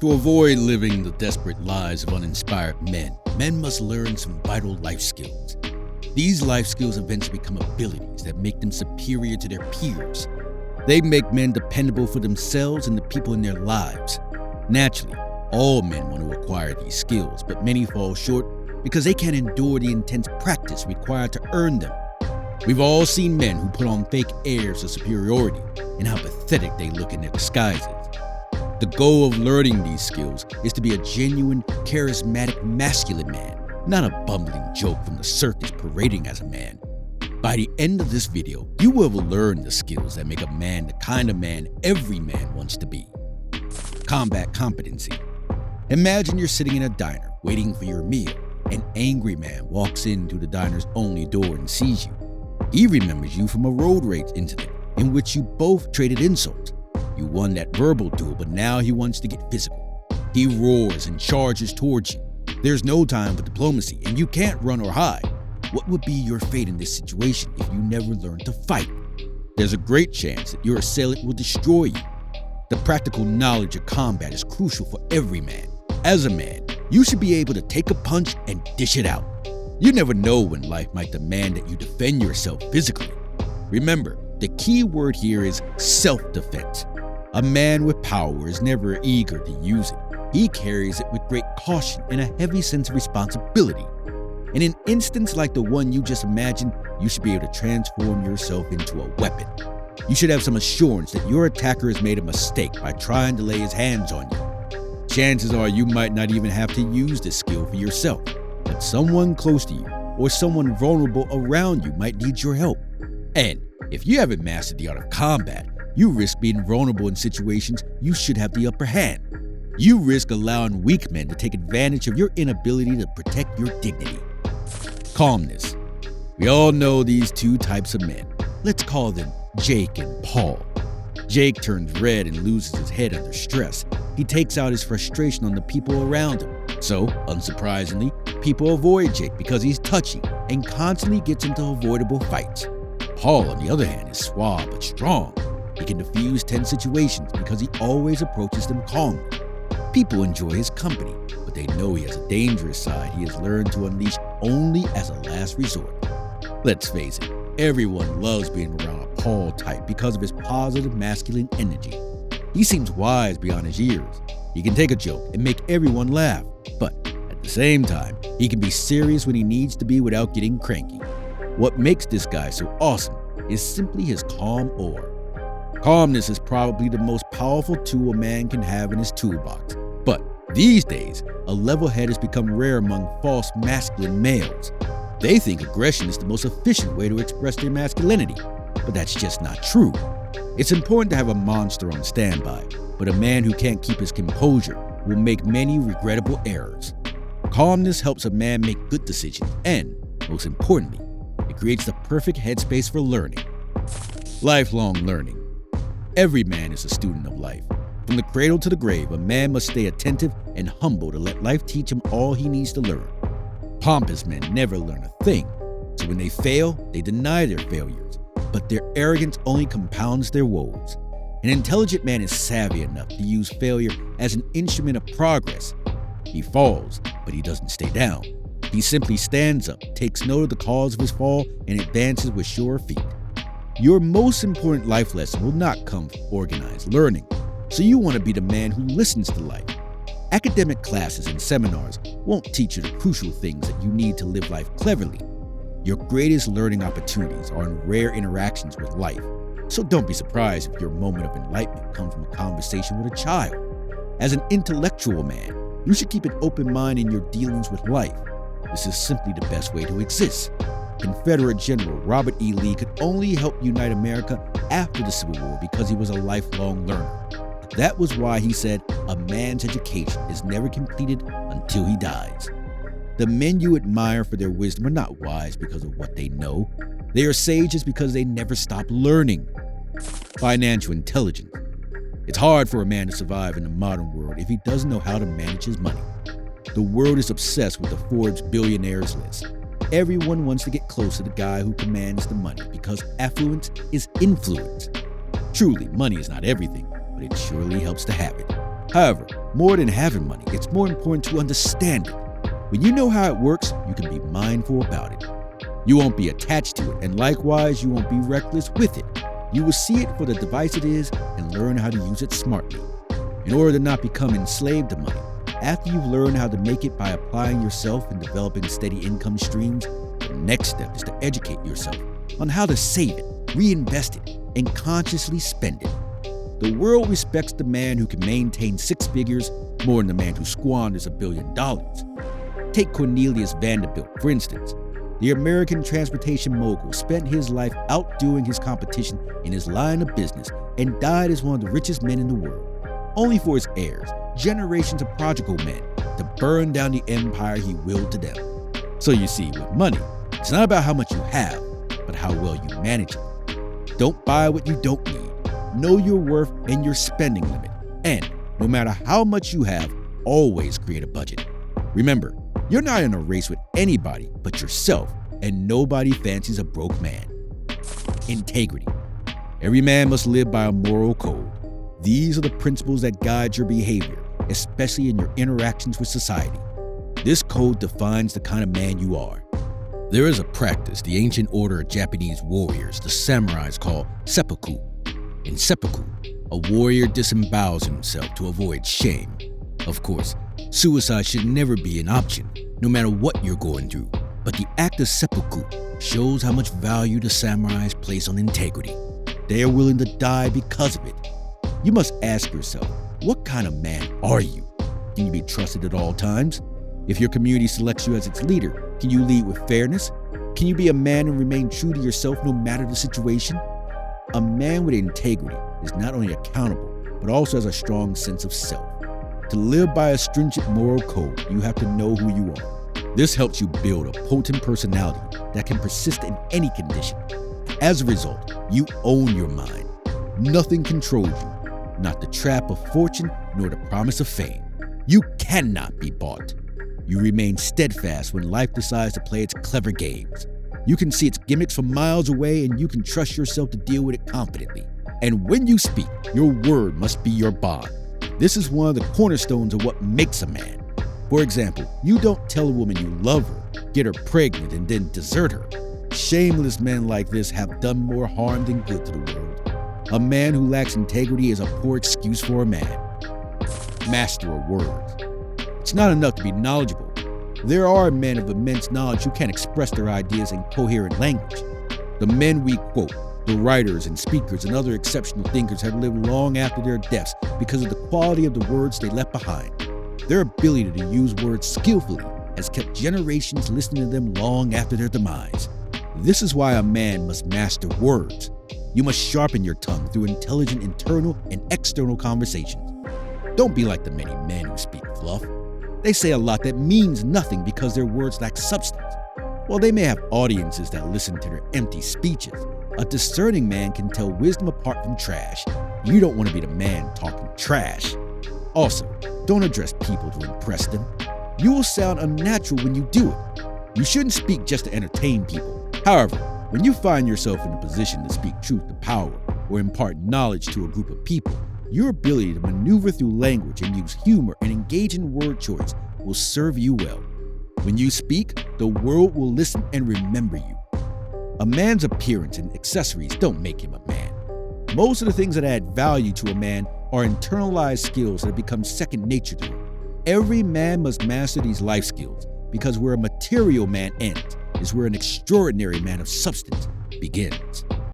To avoid living the desperate lives of uninspired men must learn some vital life skills. These life skills eventually become abilities that make them superior to their peers. They make men dependable for themselves and the people in their lives. Naturally, all men want to acquire these skills, but many fall short because they can't endure the intense practice required to earn them. We've all seen men who put on fake airs of superiority and how pathetic they look in their disguises. The goal of learning these skills is to be a genuine, charismatic, masculine man, not a bumbling joke from the circus parading as a man. By the end of this video, you will have learned the skills that make a man the kind of man every man wants to be. Combat competency. Imagine you're sitting in a diner waiting for your meal. An angry man walks in through the diner's only door and sees you. He remembers you from a road rage incident in which you both traded insults. You won that verbal duel, but now he wants to get physical. He roars and charges towards you. There's no time for diplomacy, and you can't run or hide. What would be your fate in this situation if you never learned to fight? There's a great chance that your assailant will destroy you. The practical knowledge of combat is crucial for every man. As a man, you should be able to take a punch and dish it out. You never know when life might demand that you defend yourself physically. Remember, the key word here is self-defense. A man with power is never eager to use it. He carries it with great caution and a heavy sense of responsibility. In an instance like the one you just imagined, you should be able to transform yourself into a weapon. You should have some assurance that your attacker has made a mistake by trying to lay his hands on you. Chances are you might not even have to use this skill for yourself, but someone close to you or someone vulnerable around you might need your help. And if you haven't mastered the art of combat, you risk being vulnerable in situations you should have the upper hand. You risk allowing weak men to take advantage of your inability to protect your dignity. Calmness. We all know these two types of men. Let's call them Jake and Paul. Jake turns red and loses his head under stress. He takes out his frustration on the people around him. So, unsurprisingly, people avoid Jake because he's touchy and constantly gets into avoidable fights. Paul, on the other hand, is suave but strong. He can diffuse tense situations because he always approaches them calmly. People enjoy his company, but they know he has a dangerous side he has learned to unleash only as a last resort. Let's face it, everyone loves being around a Paul type because of his positive masculine energy. He seems wise beyond his years. He can take a joke and make everyone laugh, but at the same time, he can be serious when he needs to be without getting cranky. What makes this guy so awesome is simply his calm aura. Calmness is probably the most powerful tool a man can have in his toolbox. But these days, a level head has become rare among false masculine males. They think aggression is the most efficient way to express their masculinity, but that's just not true. It's important to have a monster on standby, but a man who can't keep his composure will make many regrettable errors. Calmness helps a man make good decisions and, most importantly, it creates the perfect headspace for learning. Lifelong learning. Every man is a student of life. From the cradle to the grave, a man must stay attentive and humble to let life teach him all he needs to learn. Pompous men never learn a thing, so when they fail, they deny their failures, but their arrogance only compounds their woes. An intelligent man is savvy enough to use failure as an instrument of progress. He falls, but he doesn't stay down. He simply stands up, takes note of the cause of his fall, and advances with sure feet. Your most important life lesson will not come from organized learning, so you want to be the man who listens to life. Academic classes and seminars won't teach you the crucial things that you need to live life cleverly. Your greatest learning opportunities are in rare interactions with life, so don't be surprised if your moment of enlightenment comes from a conversation with a child. As an intellectual man, you should keep an open mind in your dealings with life. This is simply the best way to exist. Confederate General Robert E. Lee could only help unite America after the Civil War because he was a lifelong learner. That was why he said, "A man's education is never completed until he dies." The men you admire for their wisdom are not wise because of what they know. They are sages because they never stop learning. Financial intelligence. It's hard for a man to survive in the modern world if he doesn't know how to manage his money. The world is obsessed with the Forbes billionaires list. Everyone wants to get close to the guy who commands the money because affluence is influence. Truly, money is not everything, but it surely helps to have it. However, More than having money, it's more important to understand it. When you know how it works, you can be mindful about it. You won't be attached to it, and likewise, you won't be reckless with it. You will see it for the device it is and learn how to use it smartly. In order to not become enslaved to money, after you've learned how to make it by applying yourself and developing steady income streams, the next step is to educate yourself on how to save it, reinvest it, and consciously spend it. The world respects the man who can maintain six figures more than the man who squanders $1 billion. Take Cornelius Vanderbilt, for instance. The American transportation mogul spent his life outdoing his competition in his line of business and died as one of the richest men in the world, only for his heirs, generations of prodigal men, to burn down the empire he willed to them. So you see, with money, it's not about how much you have, but how well you manage it. Don't buy what you don't need. Know your worth and your spending limit. And no matter how much you have, always create a budget. Remember, you're not in a race with anybody but yourself, and nobody fancies a broke man. Integrity. Every man must live by a moral code. These are the principles that guide your behavior, especially in your interactions with society. This code defines the kind of man you are. There is a practice the ancient order of Japanese warriors, the samurais, call seppuku. In seppuku, a warrior disembowels himself to avoid shame. Of course, suicide should never be an option, no matter what you're going through. But the act of seppuku shows how much value the samurais place on integrity. They are willing to die because of it. You must ask yourself, what kind of man are you? Can you be trusted at all times? If your community selects you as its leader, can you lead with fairness? Can you be a man and remain true to yourself no matter the situation? A man with integrity is not only accountable, but also has a strong sense of self. To live by a stringent moral code, you have to know who you are. This helps you build a potent personality that can persist in any condition. As a result, you own your mind. Nothing controls you, not the trap of fortune nor the promise of fame. You cannot be bought. You remain steadfast when life decides to play its clever games. You can see its gimmicks from miles away, and you can trust yourself to deal with it confidently. And when you speak, your word must be your bond. This is one of the cornerstones of what makes a man. For example, you don't tell a woman you love her, get her pregnant, and then desert her. Shameless men like this have done more harm than good to the world. A man who lacks integrity is a poor excuse for a man. Master of words. It's not enough to be knowledgeable. There are men of immense knowledge who can't express their ideas in coherent language. The men we quote, the writers and speakers and other exceptional thinkers, have lived long after their deaths because of the quality of the words they left behind. Their ability to use words skillfully has kept generations listening to them long after their demise. This is why a man must master words. You must sharpen your tongue through intelligent internal and external conversations. Don't be like the many men who speak fluff. They say a lot that means nothing because their words lack substance. While they may have audiences that listen to their empty speeches, a discerning man can tell wisdom apart from trash. You don't want to be the man talking trash. Also, don't address people to impress them. You will sound unnatural when you do it. You shouldn't speak just to entertain people. However, when you find yourself in a position to speak truth to power or impart knowledge to a group of people, your ability to maneuver through language and use humor and engage in word choice will serve you well. When you speak, the world will listen and remember you. A man's appearance and accessories don't make him a man. Most of the things that add value to a man are internalized skills that become second nature to him. Every man must master these life skills, because where a material man ends is where an extraordinary man of substance begins.